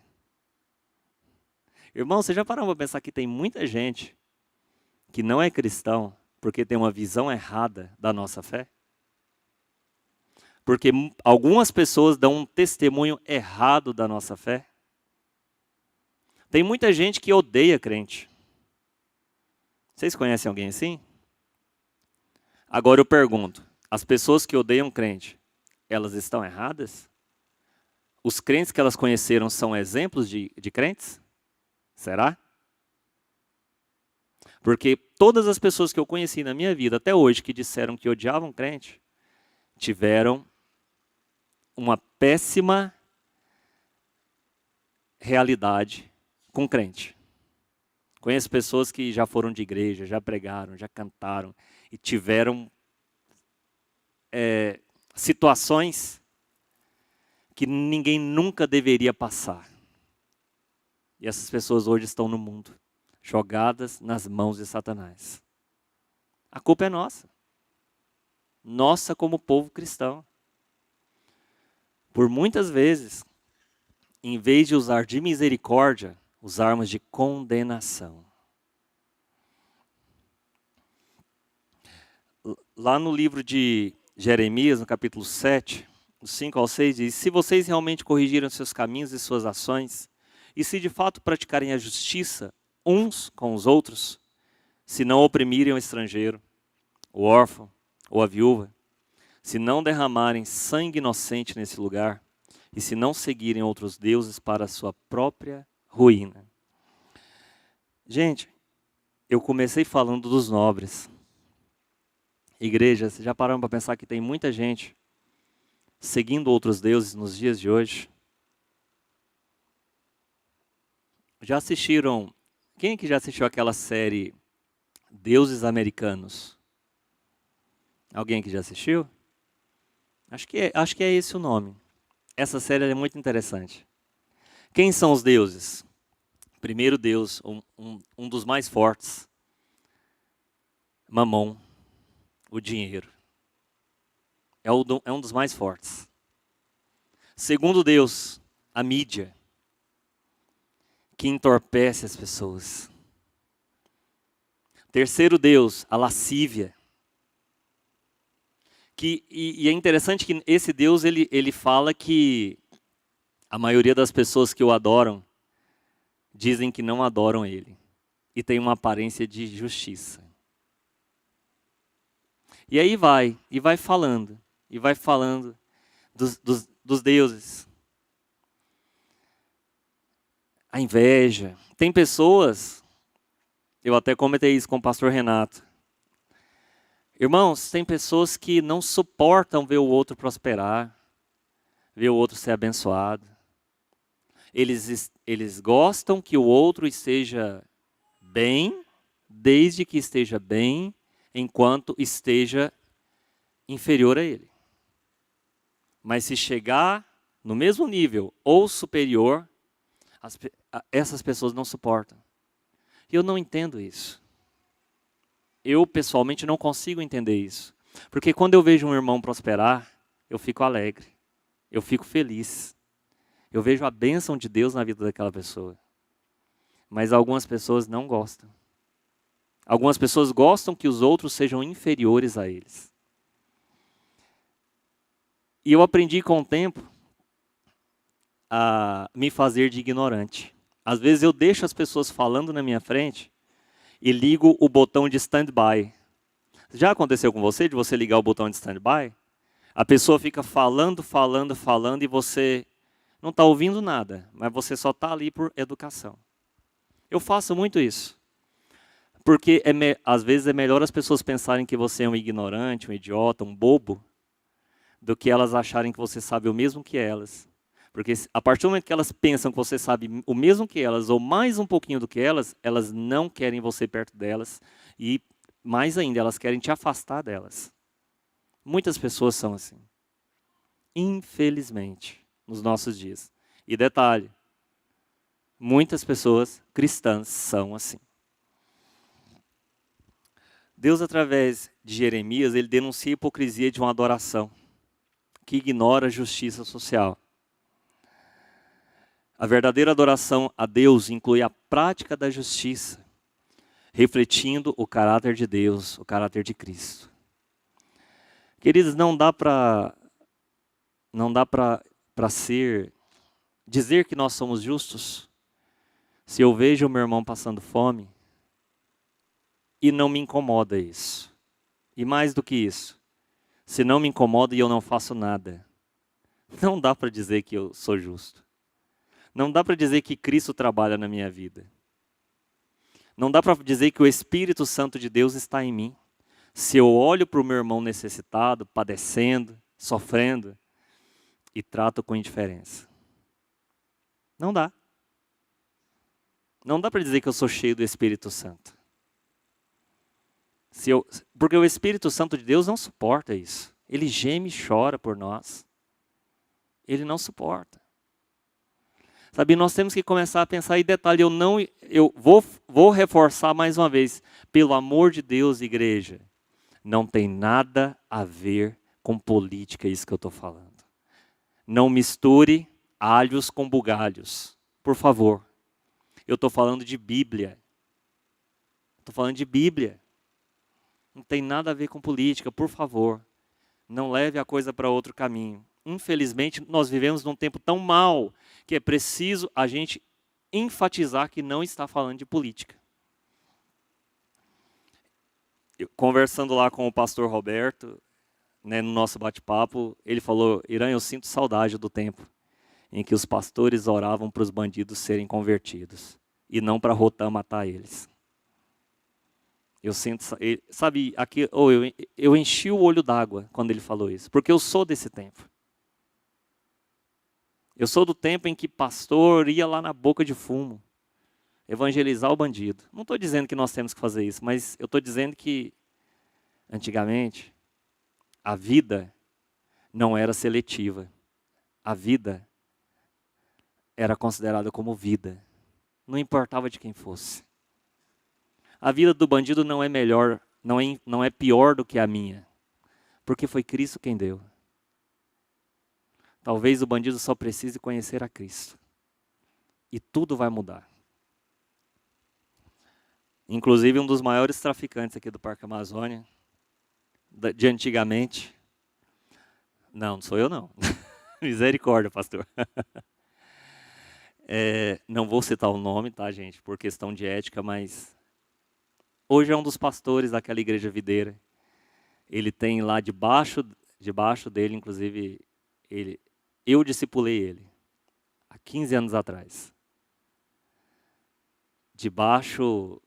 Irmão, você já parou para pensar que tem muita gente que não é cristão porque tem uma visão errada da nossa fé? Porque algumas pessoas dão um testemunho errado da nossa fé. Tem muita gente que odeia crente. Vocês conhecem alguém assim? Agora eu pergunto, as pessoas que odeiam crente, elas estão erradas? Os crentes que elas conheceram são exemplos de crentes? Será? Porque todas as pessoas que eu conheci na minha vida até hoje que disseram que odiavam crente, tiveram uma péssima realidade com crente. Conheço pessoas que já foram de igreja, já pregaram, já cantaram e tiveram situações que ninguém nunca deveria passar. E essas pessoas hoje estão no mundo, jogadas nas mãos de Satanás. A culpa é nossa. Nossa como povo cristão. Por muitas vezes, em vez de usar de misericórdia, usarmos de condenação. Lá no livro de Jeremias, no capítulo 7, dos 5 ao 6, diz, se vocês realmente corrigirem seus caminhos e suas ações, e se de fato praticarem a justiça uns com os outros, se não oprimirem o estrangeiro, o órfão ou a viúva, se não derramarem sangue inocente nesse lugar, e se não seguirem outros deuses para a sua própria ruína. Gente, eu comecei falando dos nobres. Igrejas, já pararam para pensar que tem muita gente seguindo outros deuses nos dias de hoje? Já assistiram, quem é que já assistiu aquela série Deuses Americanos? Alguém que já assistiu? Acho que é esse o nome. Essa série é muito interessante. Quem são os deuses? Primeiro deus, um dos mais fortes, Mamon, o dinheiro. É um dos mais fortes. Segundo deus, a mídia, que entorpece as pessoas. Terceiro deus, a lascívia. E é interessante que esse Deus, ele fala que a maioria das pessoas que o adoram, dizem que não adoram ele. E tem uma aparência de justiça. E aí vai falando dos deuses. A inveja. Tem pessoas, eu até comentei isso com o pastor Renato, irmãos, tem pessoas que não suportam ver o outro prosperar, ver o outro ser abençoado. Eles gostam que o outro esteja bem, desde que esteja bem, enquanto esteja inferior a ele. Mas se chegar no mesmo nível ou superior, essas pessoas não suportam. E eu não entendo isso. Eu, pessoalmente, não consigo entender isso. Porque quando eu vejo um irmão prosperar, eu fico alegre. Eu fico feliz. Eu vejo a bênção de Deus na vida daquela pessoa. Mas algumas pessoas não gostam. Algumas pessoas gostam que os outros sejam inferiores a eles. E eu aprendi com o tempo a me fazer de ignorante. Às vezes eu deixo as pessoas falando na minha frente e ligo o botão de stand-by. Já aconteceu com você, de você ligar o botão de stand-by? A pessoa fica falando e você não está ouvindo nada, mas você só está ali por educação. Eu faço muito isso. Porque às vezes é melhor as pessoas pensarem que você é um ignorante, um idiota, um bobo, do que elas acharem que você sabe o mesmo que elas. Porque a partir do momento que elas pensam que você sabe o mesmo que elas, ou mais um pouquinho do que elas não querem você perto delas. E mais ainda, elas querem te afastar delas. Muitas pessoas são assim. Infelizmente, nos nossos dias. E detalhe, Muitas pessoas cristãs são assim. Deus, através de Jeremias, ele denuncia a hipocrisia de uma adoração que ignora a justiça social. A verdadeira adoração a Deus inclui a prática da justiça, refletindo o caráter de Deus, o caráter de Cristo. Queridos, não dá para dizer que nós somos justos se eu vejo o meu irmão passando fome e não me incomoda isso. E mais do que isso, se não me incomoda e eu não faço nada, não dá para dizer que eu sou justo. Não dá para dizer que Cristo trabalha na minha vida. Não dá para dizer que o Espírito Santo de Deus está em mim. Se eu olho para o meu irmão necessitado, padecendo, sofrendo, e trato com indiferença. Não dá. Não dá para dizer que eu sou cheio do Espírito Santo. Porque o Espírito Santo de Deus não suporta isso. Ele geme e chora por nós. Ele não suporta. Sabe, nós temos que começar a pensar, e detalhe, eu vou reforçar mais uma vez, pelo amor de Deus, igreja, não tem nada a ver com política isso que eu estou falando. Não misture alhos com bugalhos, por favor. Eu estou falando de Bíblia. Estou falando de Bíblia. Não tem nada a ver com política, por favor. Não leve a coisa para outro caminho. Infelizmente, nós vivemos num tempo tão mau que é preciso a gente enfatizar que não está falando de política. Conversando lá com o pastor Roberto, no nosso bate-papo, ele falou: Irã, eu sinto saudade do tempo em que os pastores oravam para os bandidos serem convertidos e não para Rotam matar eles. Eu sinto, sabe, aqui, eu enchi o olho d'água quando ele falou isso, porque eu sou desse tempo. Eu sou do tempo em que pastor ia lá na boca de fumo, evangelizar o bandido. Não estou dizendo que nós temos que fazer isso, mas eu estou dizendo que, antigamente, a vida não era seletiva. A vida era considerada como vida. Não importava de quem fosse. A vida do bandido não é melhor, não é pior do que a minha, porque foi Cristo quem deu. Talvez o bandido só precise conhecer a Cristo. E tudo vai mudar. Inclusive, um dos maiores traficantes aqui do Parque Amazônia, de antigamente. Não sou eu não. Misericórdia, pastor. Não vou citar o nome, tá, gente, por questão de ética, mas hoje é um dos pastores daquela igreja videira. Ele tem lá debaixo dele, inclusive, eu discipulei ele, há 15 anos atrás. Debaixo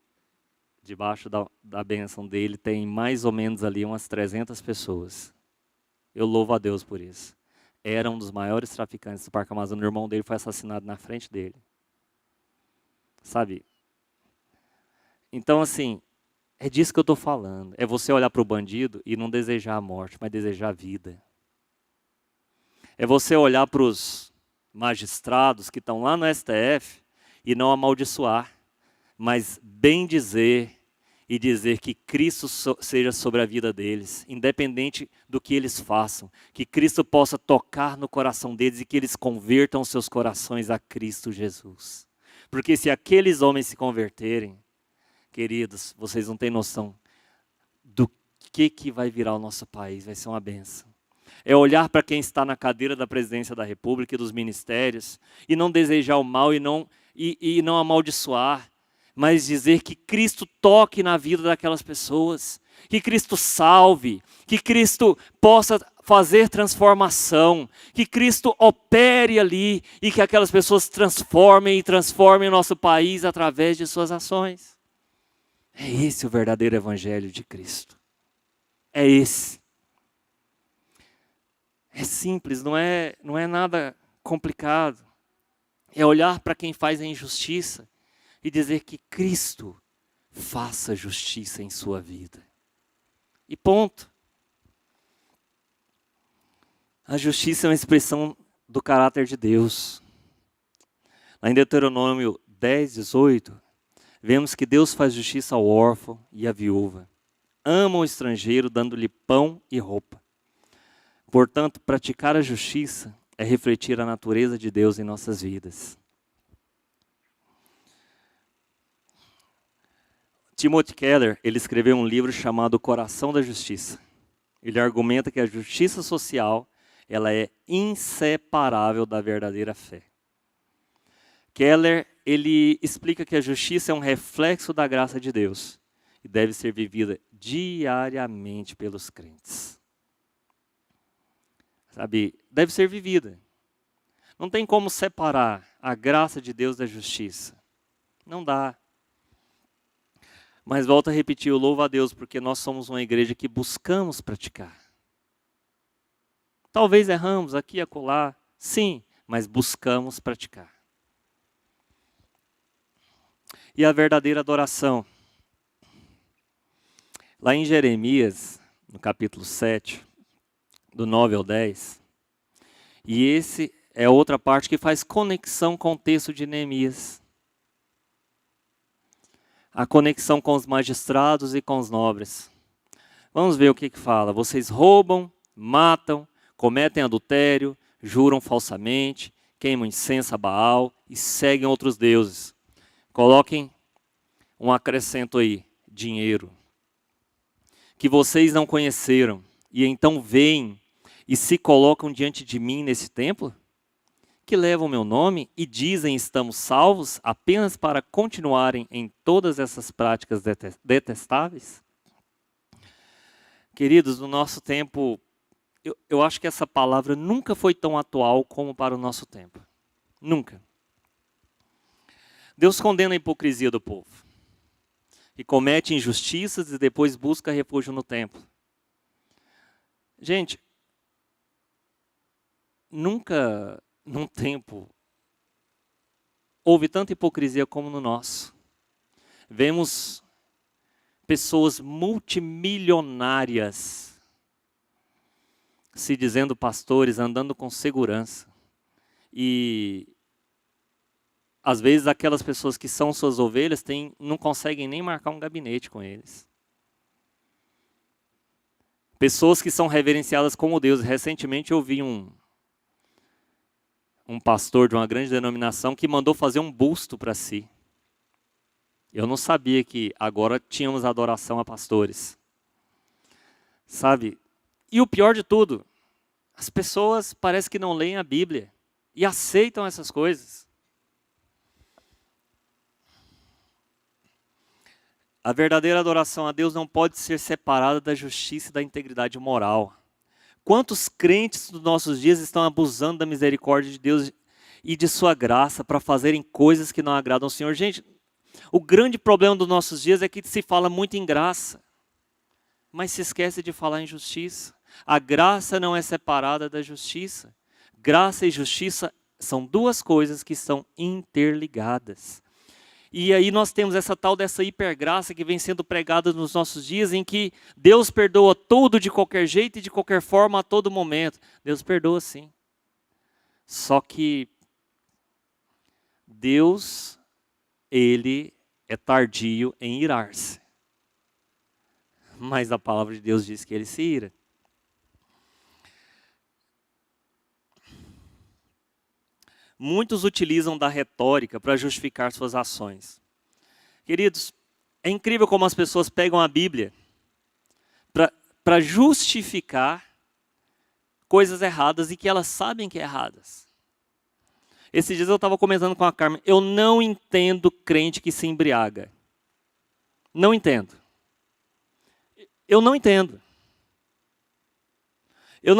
da bênção dele tem mais ou menos ali umas 300 pessoas. Eu louvo a Deus por isso. Era um dos maiores traficantes do Parque Amazônia. O irmão dele foi assassinado na frente dele. Sabe? Então, assim, é disso que eu estou falando. É você olhar para o bandido e não desejar a morte, mas desejar a vida. É você olhar para os magistrados que estão lá no STF e não amaldiçoar, mas bem dizer e dizer que Cristo seja sobre a vida deles, independente do que eles façam, que Cristo possa tocar no coração deles e que eles convertam seus corações a Cristo Jesus. Porque se aqueles homens se converterem, queridos, vocês não têm noção do que vai virar o nosso país, vai ser uma bênção. É olhar para quem está na cadeira da presidência da República e dos ministérios e não desejar o mal e não amaldiçoar, mas dizer que Cristo toque na vida daquelas pessoas, que Cristo salve, que Cristo possa fazer transformação, que Cristo opere ali e que aquelas pessoas transformem o nosso país através de suas ações. É esse o verdadeiro evangelho de Cristo. É esse. É simples, não é nada complicado. É olhar para quem faz a injustiça e dizer que Cristo faça justiça em sua vida. E ponto. A justiça é uma expressão do caráter de Deus. Lá em Deuteronômio 10, 18, vemos que Deus faz justiça ao órfão e à viúva. Ama o estrangeiro, dando-lhe pão e roupa. Portanto, praticar a justiça é refletir a natureza de Deus em nossas vidas. Timothy Keller, ele escreveu um livro chamado O Coração da Justiça. Ele argumenta que a justiça social, ela é inseparável da verdadeira fé. Keller, ele explica que a justiça é um reflexo da graça de Deus e deve ser vivida diariamente pelos crentes. Sabe, deve ser vivida. Não tem como separar a graça de Deus da justiça. Não dá. Mas volto a repetir, eu louvo a Deus, porque nós somos uma igreja que buscamos praticar. Talvez erramos aqui e acolá, sim, mas buscamos praticar. E a verdadeira adoração. Lá em Jeremias, no capítulo 7, do 9 ao 10, e esse é outra parte que faz conexão com o texto de Neemias. A conexão com os magistrados e com os nobres. Vamos ver o que fala. Vocês roubam, matam, cometem adultério, juram falsamente, queimam incenso a Baal e seguem outros deuses. Coloquem um acrescento aí, dinheiro, que vocês não conheceram, e então vêm e se colocam diante de mim nesse templo, que levam o meu nome e dizem estamos salvos apenas para continuarem em todas essas práticas detestáveis? Queridos, no nosso tempo, eu acho que essa palavra nunca foi tão atual como para o nosso tempo. Nunca. Deus condena a hipocrisia do povo. E comete injustiças e depois busca refúgio no templo. Gente, nunca num tempo houve tanta hipocrisia como no nosso. Vemos pessoas multimilionárias se dizendo pastores, andando com segurança. E às vezes aquelas pessoas que são suas ovelhas não conseguem nem marcar um gabinete com eles. Pessoas que são reverenciadas como Deus. Recentemente eu vi um pastor de uma grande denominação que mandou fazer um busto para si. Eu não sabia que agora tínhamos adoração a pastores. Sabe? E o pior de tudo, as pessoas parece que não leem a Bíblia e aceitam essas coisas. A verdadeira adoração a Deus não pode ser separada da justiça e da integridade moral. Quantos crentes dos nossos dias estão abusando da misericórdia de Deus e de sua graça para fazerem coisas que não agradam ao Senhor? Gente, o grande problema dos nossos dias é que se fala muito em graça, mas se esquece de falar em justiça. A graça não é separada da justiça. Graça e justiça são duas coisas que estão interligadas. E aí nós temos essa tal dessa hipergraça que vem sendo pregada nos nossos dias, em que Deus perdoa tudo de qualquer jeito e de qualquer forma a todo momento. Deus perdoa sim. Só que Deus, Ele é tardio em irar-se. Mas a palavra de Deus diz que Ele se ira. Muitos utilizam da retórica para justificar suas ações. Queridos, é incrível como as pessoas pegam a Bíblia para justificar coisas erradas e que elas sabem que é erradas. Esses dias eu estava comentando com a Carmen, eu não entendo crente que se embriaga. Não entendo. Eu não entendo. Eu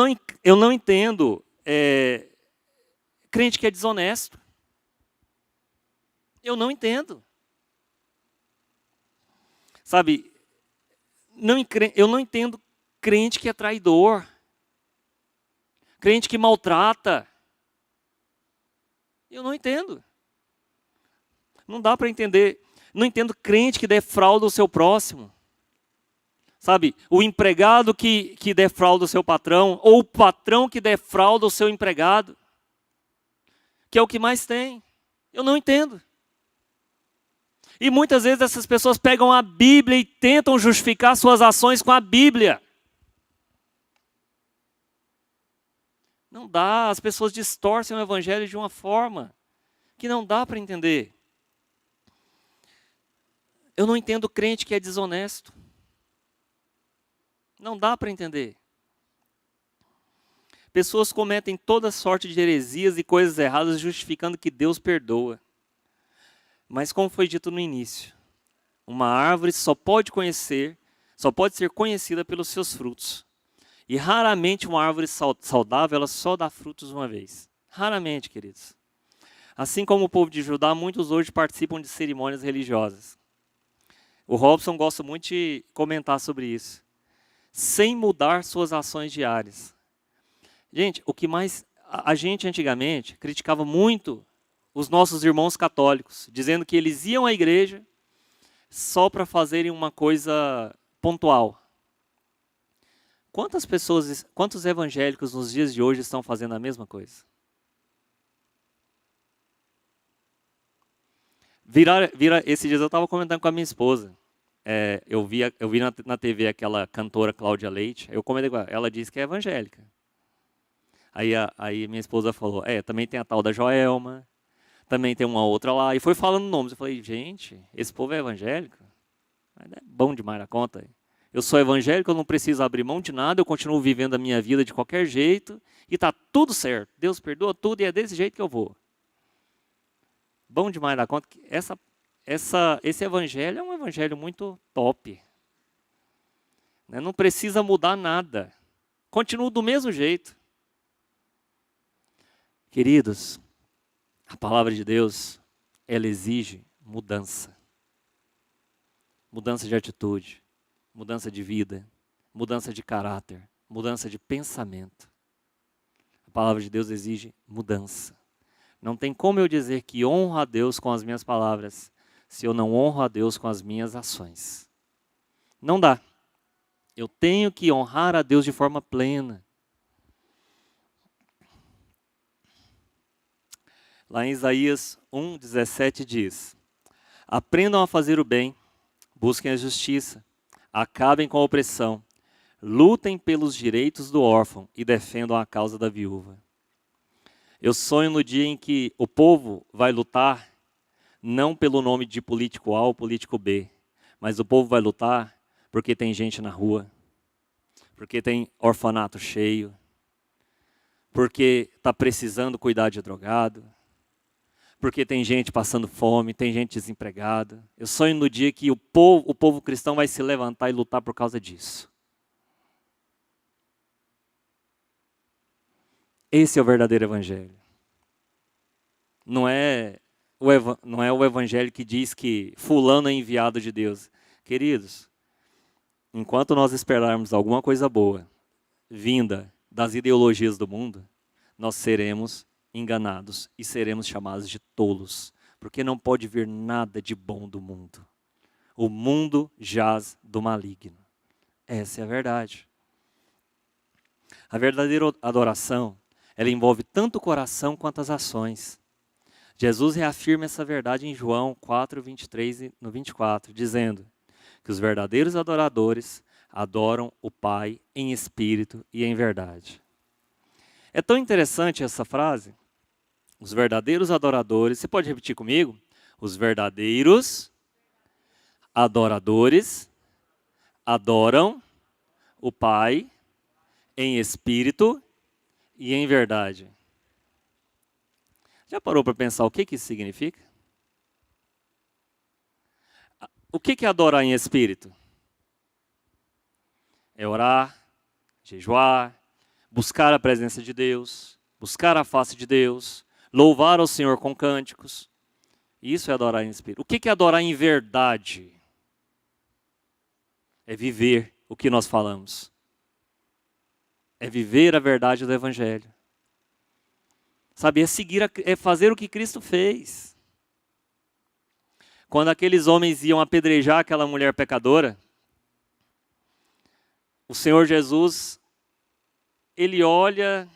não entendo crente que é desonesto. Eu não entendo. Sabe, eu não entendo crente que é traidor. Crente que maltrata. Eu não entendo. Não dá para entender. Não entendo crente que defrauda o seu próximo. Sabe, o empregado que defrauda o seu patrão, ou o patrão que defrauda o seu empregado. Que é o que mais tem. Eu não entendo. E muitas vezes essas pessoas pegam a Bíblia e tentam justificar suas ações com a Bíblia. Não dá, as pessoas distorcem o evangelho de uma forma que não dá para entender. Eu não entendo crente que é desonesto. Não dá para entender. Pessoas cometem toda sorte de heresias e coisas erradas justificando que Deus perdoa. Mas como foi dito no início, uma árvore só pode ser conhecida pelos seus frutos. E raramente uma árvore saudável, ela só dá frutos uma vez. Raramente, queridos. Assim como o povo de Judá, muitos hoje participam de cerimônias religiosas. O Robson gosta muito de comentar sobre isso. Sem mudar suas ações diárias. Gente, o que mais... A gente antigamente criticava muito os nossos irmãos católicos, dizendo que eles iam à igreja só para fazerem uma coisa pontual. Quantos evangélicos nos dias de hoje estão fazendo a mesma coisa? Esses dias eu estava comentando com a minha esposa. Eu vi na TV aquela cantora Cláudia Leite. Eu comentei com ela. Ela disse que é evangélica. Aí minha esposa falou, também tem a tal da Joelma, também tem uma outra lá. E foi falando nomes. Eu falei, gente, esse povo é evangélico? É bom demais a conta. Eu sou evangélico, eu não preciso abrir mão de nada, eu continuo vivendo a minha vida de qualquer jeito e está tudo certo. Deus perdoa tudo e é desse jeito que eu vou. Bom demais da conta. Esse evangelho é um evangelho muito top. Não precisa mudar nada. Continua do mesmo jeito. Queridos, a palavra de Deus, ela exige mudança. Mudança de atitude, mudança de vida, mudança de caráter, mudança de pensamento. A palavra de Deus exige mudança. Não tem como eu dizer que honro a Deus com as minhas palavras, se eu não honro a Deus com as minhas ações. Não dá. Eu tenho que honrar a Deus de forma plena. Lá em Isaías 1:17 diz: aprendam a fazer o bem, busquem a justiça, acabem com a opressão, lutem pelos direitos do órfão e defendam a causa da viúva. Eu sonho no dia em que o povo vai lutar, não pelo nome de político A ou político B, mas o povo vai lutar porque tem gente na rua, porque tem orfanato cheio, porque está precisando cuidar de drogado, porque tem gente passando fome, tem gente desempregada. Eu sonho no dia que o povo cristão vai se levantar e lutar por causa disso. Esse é o verdadeiro evangelho. Não é o evangelho que diz que fulano é enviado de Deus. Queridos, enquanto nós esperarmos alguma coisa boa vinda das ideologias do mundo, nós seremos enganados e seremos chamados de tolos, porque não pode vir nada de bom do mundo. O mundo jaz do maligno. Essa é a verdade. A verdadeira adoração, ela envolve tanto o coração quanto as ações. Jesus reafirma essa verdade em João 4:23 e no 24, dizendo que os verdadeiros adoradores adoram o Pai em espírito e em verdade. É tão interessante essa frase. Os verdadeiros adoradores, você pode repetir comigo? Os verdadeiros adoradores adoram o Pai em espírito e em verdade. Já parou para pensar o que isso significa? O que é adorar em espírito? É orar, jejuar, buscar a presença de Deus, buscar a face de Deus, louvar ao Senhor com cânticos. Isso é adorar em espírito. O que é adorar em verdade? É viver o que nós falamos. É viver a verdade do Evangelho. Sabe, é fazer o que Cristo fez. Quando aqueles homens iam apedrejar aquela mulher pecadora, o Senhor Jesus, ele olha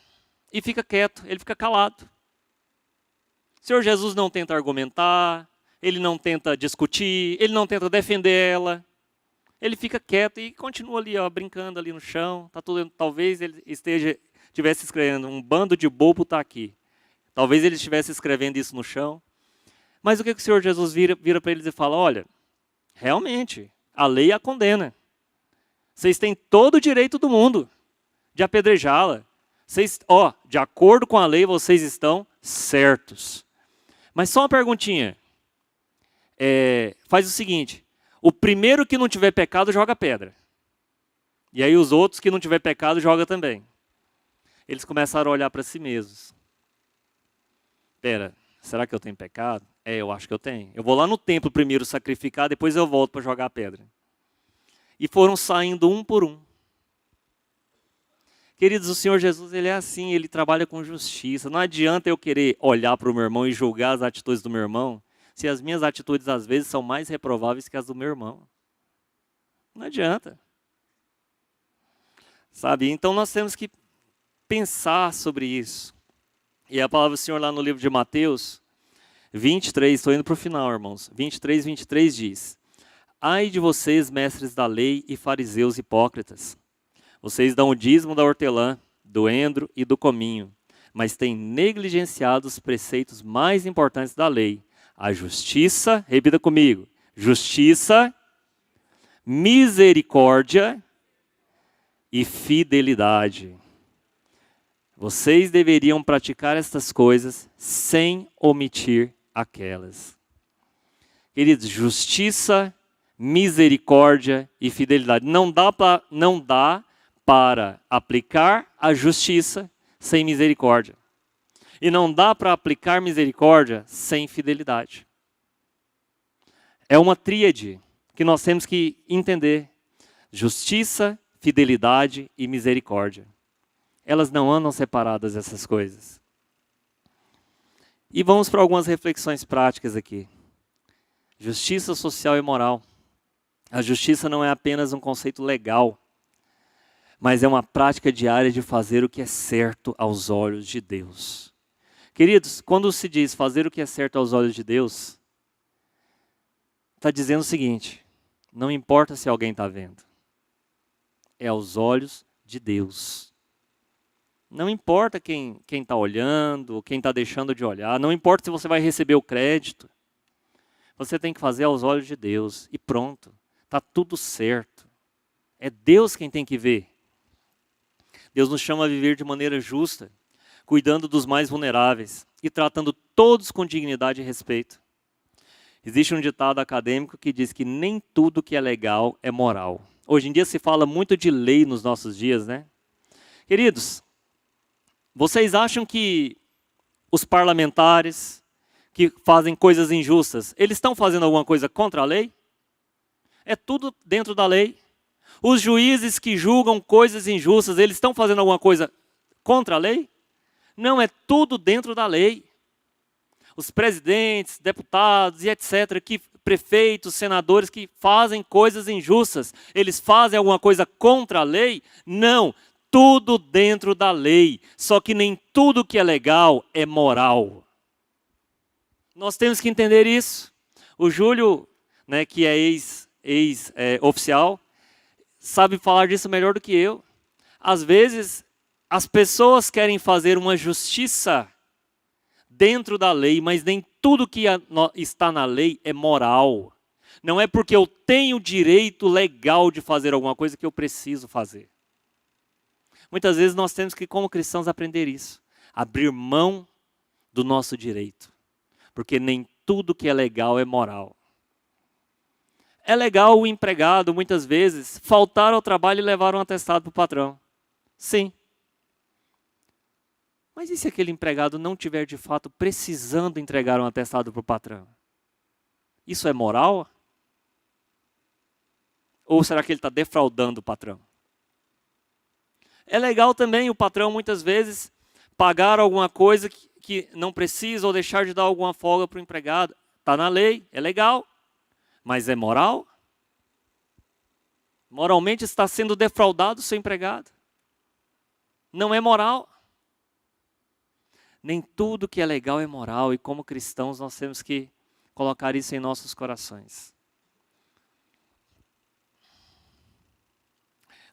e fica quieto, ele fica calado. O Senhor Jesus não tenta argumentar, ele não tenta discutir, ele não tenta defender ela. Ele fica quieto e continua ali, ó, brincando ali no chão. Tá tudo, talvez ele estivesse escrevendo, um bando de bobo está aqui. Talvez ele estivesse escrevendo isso no chão. Mas o que o Senhor Jesus vira para eles e fala, olha, realmente, a lei a condena. Vocês têm todo o direito do mundo de apedrejá-la. De acordo com a lei, vocês estão certos. Mas só uma perguntinha. Faz o seguinte, o primeiro que não tiver pecado, joga pedra. E aí os outros que não tiver pecado, joga também. Eles começaram a olhar para si mesmos. Espera, será que eu tenho pecado? Eu acho que eu tenho. Eu vou lá no templo primeiro sacrificar, depois eu volto para jogar a pedra. E foram saindo um por um. Queridos, o Senhor Jesus, ele é assim, ele trabalha com justiça. Não adianta eu querer olhar para o meu irmão e julgar as atitudes do meu irmão, se as minhas atitudes às vezes são mais reprováveis que as do meu irmão. Não adianta. Sabe? Então nós temos que pensar sobre isso. E a palavra do Senhor lá no livro de Mateus 23, estou indo para o final, irmãos. 23 diz: ai de vocês, mestres da lei e fariseus hipócritas. Vocês dão o dízimo da hortelã, do endro e do cominho, mas têm negligenciado os preceitos mais importantes da lei. A justiça, repita comigo, justiça, misericórdia e fidelidade. Vocês deveriam praticar estas coisas sem omitir aquelas. Queridos, justiça, misericórdia e fidelidade. Não dá para aplicar a justiça sem misericórdia. E não dá para aplicar misericórdia sem fidelidade. É uma tríade que nós temos que entender. Justiça, fidelidade e misericórdia. Elas não andam separadas, essas coisas. E vamos para algumas reflexões práticas aqui. Justiça social e moral. A justiça não é apenas um conceito legal, mas é uma prática diária de fazer o que é certo aos olhos de Deus. Queridos, quando se diz fazer o que é certo aos olhos de Deus, está dizendo o seguinte, não importa se alguém está vendo, é aos olhos de Deus. Não importa quem está olhando, quem está deixando de olhar, não importa se você vai receber o crédito, você tem que fazer aos olhos de Deus e pronto, está tudo certo. É Deus quem tem que ver. Deus nos chama a viver de maneira justa, cuidando dos mais vulneráveis e tratando todos com dignidade e respeito. Existe um ditado acadêmico que diz que nem tudo que é legal é moral. Hoje em dia se fala muito de lei nos nossos dias, né? Queridos, vocês acham que os parlamentares que fazem coisas injustas, eles estão fazendo alguma coisa contra a lei? É tudo dentro da lei. Os juízes que julgam coisas injustas, eles estão fazendo alguma coisa contra a lei? Não, é tudo dentro da lei. Os presidentes, deputados e etc., prefeitos, senadores que fazem coisas injustas, eles fazem alguma coisa contra a lei? Não, tudo dentro da lei. Só que nem tudo que é legal é moral. Nós temos que entender isso. O Júlio, né, que é ex-oficial, sabe falar disso melhor do que eu. Às vezes, as pessoas querem fazer uma justiça dentro da lei, mas nem tudo que está na lei é moral. Não é porque eu tenho direito legal de fazer alguma coisa que eu preciso fazer. Muitas vezes nós temos que, como cristãos, aprender isso. Abrir mão do nosso direito. Porque nem tudo que é legal é moral. É legal o empregado, muitas vezes, faltar ao trabalho e levar um atestado para o patrão. Sim. Mas e se aquele empregado não tiver, de fato, precisando entregar um atestado para o patrão? Isso é moral? Ou será que ele está defraudando o patrão? É legal também o patrão, muitas vezes, pagar alguma coisa que não precisa ou deixar de dar alguma folga para o empregado. Está na lei, é legal. Mas é moral? Moralmente está sendo defraudado o seu empregado. Não é moral. Nem tudo que é legal é moral, e como cristãos nós temos que colocar isso em nossos corações.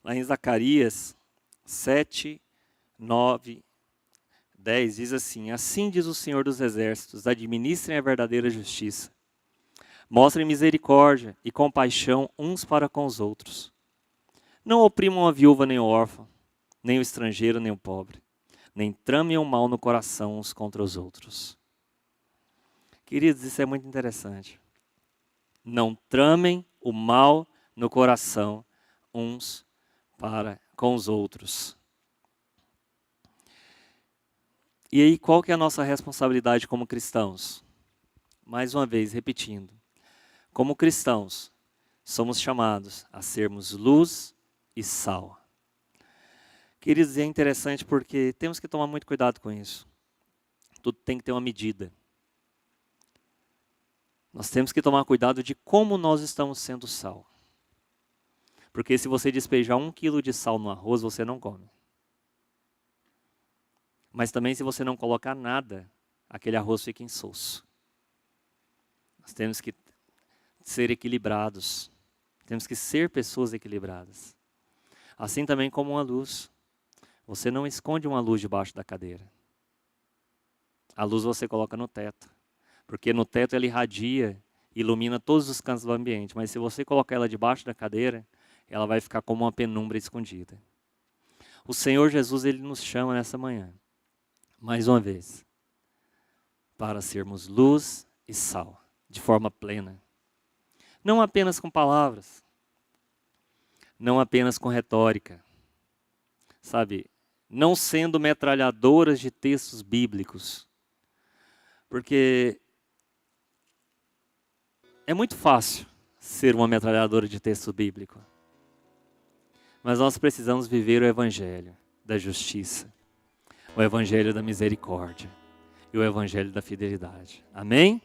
Lá em Zacarias 7, 9, 10 diz assim: assim diz o Senhor dos Exércitos, administrem a verdadeira justiça. Mostrem misericórdia e compaixão uns para com os outros. Não oprimam a viúva nem o órfão, nem o estrangeiro nem o pobre. Nem tramem o mal no coração uns contra os outros. Queridos, isso é muito interessante. Não tramem o mal no coração uns para com os outros. E aí, qual que é a nossa responsabilidade como cristãos? Mais uma vez, repetindo. Como cristãos, somos chamados a sermos luz e sal. Queridos, é interessante porque temos que tomar muito cuidado com isso. Tudo tem que ter uma medida. Nós temos que tomar cuidado de como nós estamos sendo sal. Porque se você despejar 1 quilo de sal no arroz, você não come. Mas também se você não colocar nada, aquele arroz fica insosso. Nós temos que ser equilibrados. Temos que ser pessoas equilibradas. Assim também como uma luz. Você não esconde uma luz debaixo da cadeira. A luz você coloca no teto. Porque no teto ela irradia, ilumina todos os cantos do ambiente. Mas se você colocar ela debaixo da cadeira, ela vai ficar como uma penumbra escondida. O Senhor Jesus, Ele nos chama nessa manhã, mais uma vez, para sermos luz e sal, de forma plena. Não apenas com palavras, não apenas com retórica, sabe? Não sendo metralhadoras de textos bíblicos, porque é muito fácil ser uma metralhadora de texto bíblico, mas nós precisamos viver o evangelho da justiça, o evangelho da misericórdia e o evangelho da fidelidade. Amém?